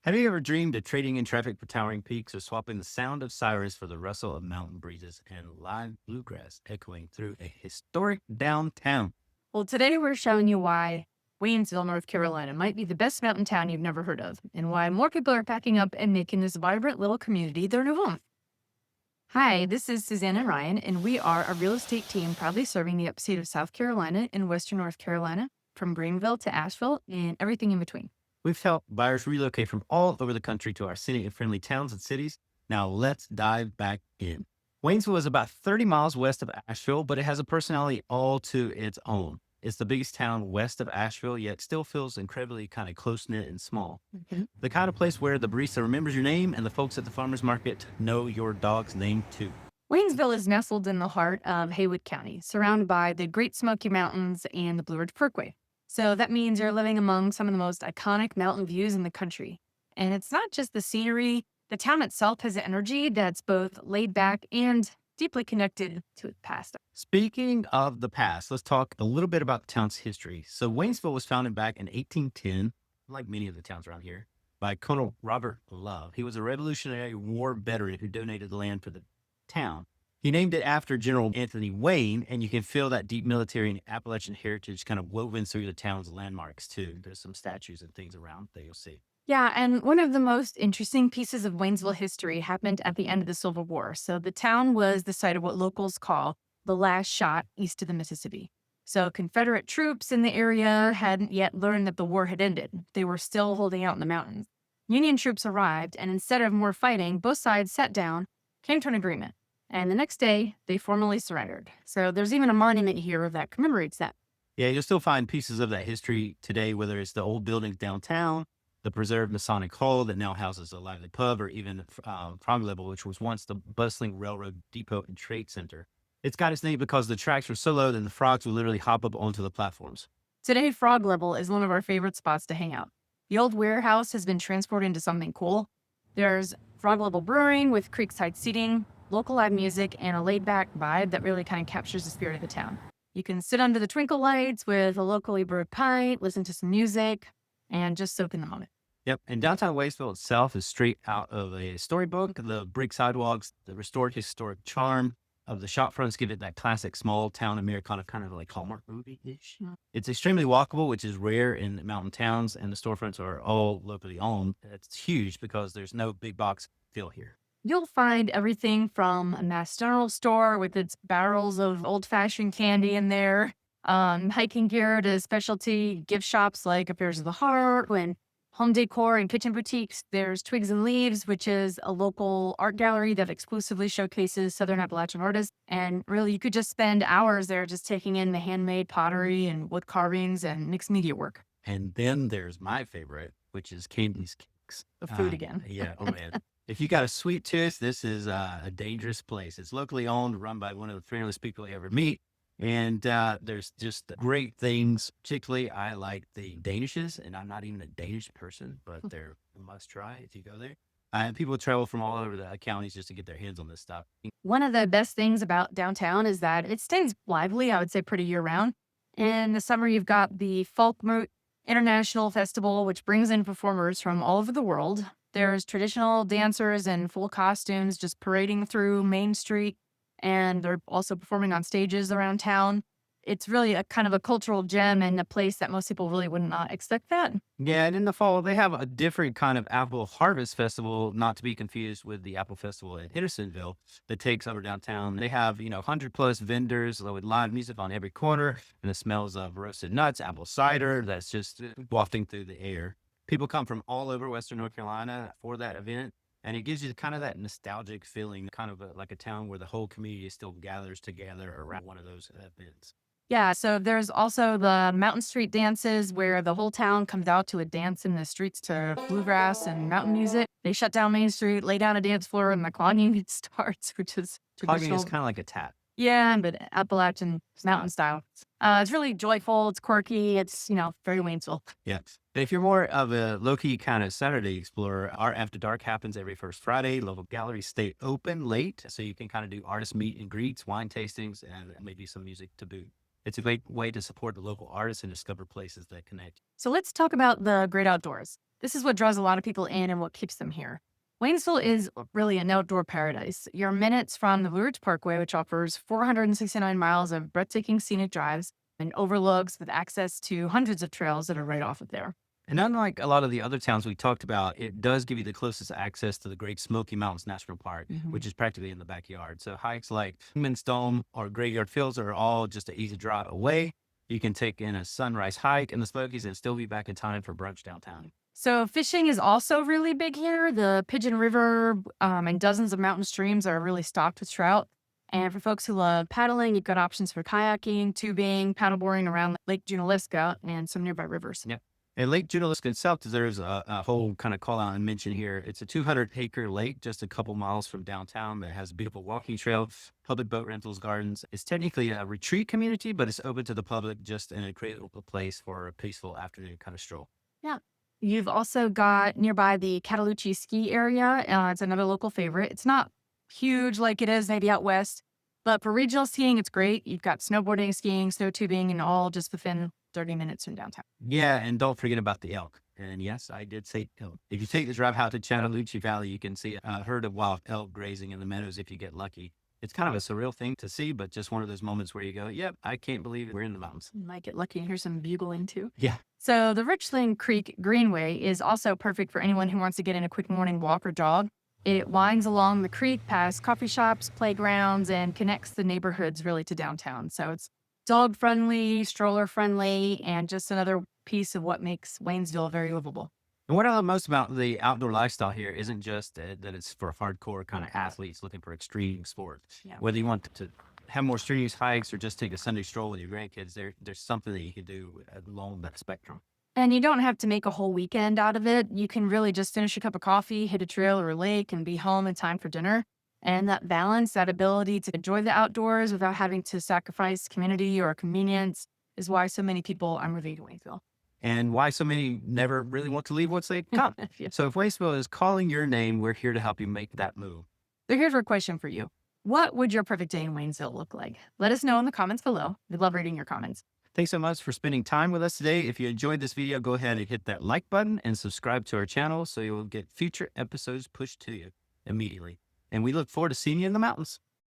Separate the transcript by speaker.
Speaker 1: Have you ever dreamed of trading in traffic for towering peaks or swapping the sound of sirens for the rustle of mountain breezes and live bluegrass echoing through a historic downtown?
Speaker 2: Well, today we're showing you why Waynesville, North Carolina might be the best mountain town you've never heard of, and why more people are packing up and making this vibrant little community their new home. Hi, this is Suzanne and Ryan, and we are a real estate team proudly serving the upstate of South Carolina and Western North Carolina, from Greenville to Asheville and everything in between.
Speaker 1: We've helped buyers relocate from all over the country to our scenic and friendly towns and cities. Now let's dive back in. Waynesville is about 30 miles west of Asheville, but it has a personality all to its own. It's the biggest town west of Asheville, yet still feels incredibly kind of close knit and small.
Speaker 2: Mhm.
Speaker 1: The kind of place where the barista remembers your name and the folks at the farmer's market know your dog's name too.
Speaker 2: Waynesville is nestled in the heart of Haywood County, surrounded by the Great Smoky Mountains and the Blue Ridge Parkway. So that means you're living among some of the most iconic mountain views in the country. And it's not just the scenery, the town itself has energy that's both laid back and deeply connected to its past.
Speaker 1: Speaking of the past, let's talk a little bit about the town's history. So Waynesville was founded back in 1810, like many of the towns around here, by Colonel Robert Love. He was a Revolutionary War veteran who donated the land for the town. He named it after General Anthony Wayne, and you can feel that deep military and Appalachian heritage kind of woven through the town's landmarks too. There's some statues and things around that you'll see.
Speaker 2: Yeah, and one of the most interesting pieces of Waynesville history happened at the end of the Civil War. So the town was the site of what locals call the last shot east of the Mississippi. So Confederate troops in the area hadn't yet learned that the war had ended. They were still holding out in the mountains. Union troops arrived, and instead of more fighting, both sides sat down, came to an agreement. And the next day, they formally surrendered. So there's even a monument here that commemorates that.
Speaker 1: Yeah, you'll still find pieces of that history today, whether it's the old buildings downtown, the preserved Masonic Hall that now houses a lively pub, or even Frog Level, which was once the bustling railroad depot and trade center. It's got its name because the tracks were so low that the frogs would literally hop up onto the platforms.
Speaker 2: Today, Frog Level is one of our favorite spots to hang out. The old warehouse has been transformed into something cool. There's Frog Level Brewing with creekside seating, local live music, and a laid-back vibe that really kind of captures the spirit of the town. You can sit under the twinkle lights with a locally brewed pint, listen to some music, and just soak in the moment.
Speaker 1: Yep. And downtown Waynesville itself is straight out of a storybook. The brick sidewalks, the restored historic charm of the shop fronts give it that classic small town Americana kind of like Hallmark movie-ish.
Speaker 2: Mm.
Speaker 1: It's extremely walkable, which is rare in mountain towns, and the storefronts are all locally owned. It's huge because there's no big box feel here.
Speaker 2: You'll find everything from a mass general store with its barrels of old-fashioned candy in there, hiking gear to specialty gift shops like Affairs of the Heart, and home decor and kitchen boutiques. There's Twigs and Leaves, which is a local art gallery that exclusively showcases Southern Appalachian artists. And really, you could just spend hours there just taking in the handmade pottery and wood carvings and mixed media work.
Speaker 1: And then there's my favorite, which is Candy's Cakes.
Speaker 2: The food again.
Speaker 1: Yeah. Oh, man. If you got a sweet tooth, this is a dangerous place. It's locally owned, run by one of the friendliest people you ever meet. And there's just great things. Particularly, I like the Danishes, and I'm not even a Danish person, but they're a must try if you go there. And people travel from all over the counties just to get their hands on this stuff.
Speaker 2: One of the best things about downtown is that it stays lively, I would say pretty year round. In the summer, you've got the Folkmoot International Festival, which brings in performers from all over the world. There's traditional dancers in full costumes just parading through Main Street, and they're also performing on stages around town. It's really a kind of a cultural gem and a place that most people really would not expect that.
Speaker 1: Yeah, and in the fall, they have a different kind of apple harvest festival, not to be confused with the apple festival in Hendersonville that takes over downtown. They have, 100 plus vendors with live music on every corner, and the smells of roasted nuts, apple cider that's just wafting through the air. People come from all over Western North Carolina for that event, and it gives you kind of that nostalgic feeling, kind of like a town where the whole community still gathers together around one of those events.
Speaker 2: Yeah, so there's also the Mountain Street dances where the whole town comes out to a dance in the streets to bluegrass and mountain music. They shut down Main Street, lay down a dance floor, and the clogging starts, which is
Speaker 1: Clogging
Speaker 2: traditional.
Speaker 1: is kind of like a tap.
Speaker 2: Yeah, but Appalachian mountain style. It's really joyful. It's quirky. It's, very Waynesville.
Speaker 1: Yeah. And if you're more of a low-key kind of Saturday explorer, our After Dark happens every first Friday. Local galleries stay open late, so you can kind of do artist meet and greets, wine tastings, and maybe some music to boot. It's a great way to support the local artists and discover places that connect.
Speaker 2: So let's talk about the great outdoors. This is what draws a lot of people in and what keeps them here. Waynesville is really an outdoor paradise. You're minutes from the Ridge Parkway, which offers 469 miles of breathtaking scenic drives and overlooks with access to hundreds of trails that are right off of there.
Speaker 1: And unlike a lot of the other towns we talked about, it does give you the closest access to the Great Smoky Mountains National Park, which is practically in the backyard. So hikes like Kingman's Dome or Graveyard Fields are all just an easy drive away. You can take in a sunrise hike in the Smokies and still be back in time for brunch downtown.
Speaker 2: So fishing is also really big here. The Pigeon River and dozens of mountain streams are really stocked with trout. And for folks who love paddling, you've got options for kayaking, tubing, paddleboarding around Lake Junaluska and some nearby rivers.
Speaker 1: Yep. And Lake Junaluska itself deserves a whole kind of call out and mention here. It's a 200-acre lake just a couple miles from downtown that has a beautiful walking trail, public boat rentals, gardens. It's technically a retreat community, but it's open to the public, just an incredible place for a peaceful afternoon kind of stroll.
Speaker 2: Yeah. You've also got nearby the Cataloochee ski area. It's another local favorite. It's not huge like it is maybe out west, but for regional skiing, it's great. You've got snowboarding, skiing, snow tubing, and all just within 30 minutes from downtown.
Speaker 1: Yeah, and don't forget about the elk. And yes, I did say elk. If you take the drive out to Chattahoochee Valley, you can see a herd of wild elk grazing in the meadows if you get lucky. It's kind of a surreal thing to see, but just one of those moments where you go, yep, I can't believe we're in the mountains.
Speaker 2: You might get lucky and hear some bugling too.
Speaker 1: Yeah.
Speaker 2: So the Richland Creek Greenway is also perfect for anyone who wants to get in a quick morning walk or jog. It winds along the creek past coffee shops, playgrounds, and connects the neighborhoods really to downtown. So it's dog friendly, stroller friendly, and just another piece of what makes Waynesville very livable.
Speaker 1: And what I love most about the outdoor lifestyle here isn't just that it's for hardcore kind of athletes looking for extreme sports.
Speaker 2: Yeah.
Speaker 1: Whether you want to have more strenuous hikes or just take a Sunday stroll with your grandkids, there's something that you can do along that spectrum.
Speaker 2: And you don't have to make a whole weekend out of it. You can really just finish a cup of coffee, hit a trail or a lake, and be home in time for dinner. And that balance, that ability to enjoy the outdoors without having to sacrifice community or convenience is why so many people are moving to Waynesville.
Speaker 1: And why so many never really want to leave once they come.
Speaker 2: Yeah.
Speaker 1: So if Waynesville is calling your name, we're here to help you make that move.
Speaker 2: So here's our question for you. What would your perfect day in Waynesville look like? Let us know in the comments below. We love reading your comments.
Speaker 1: Thanks so much for spending time with us today. If you enjoyed this video, go ahead and hit that like button and subscribe to our channel so you'll get future episodes pushed to you immediately. And we look forward to seeing you in the mountains.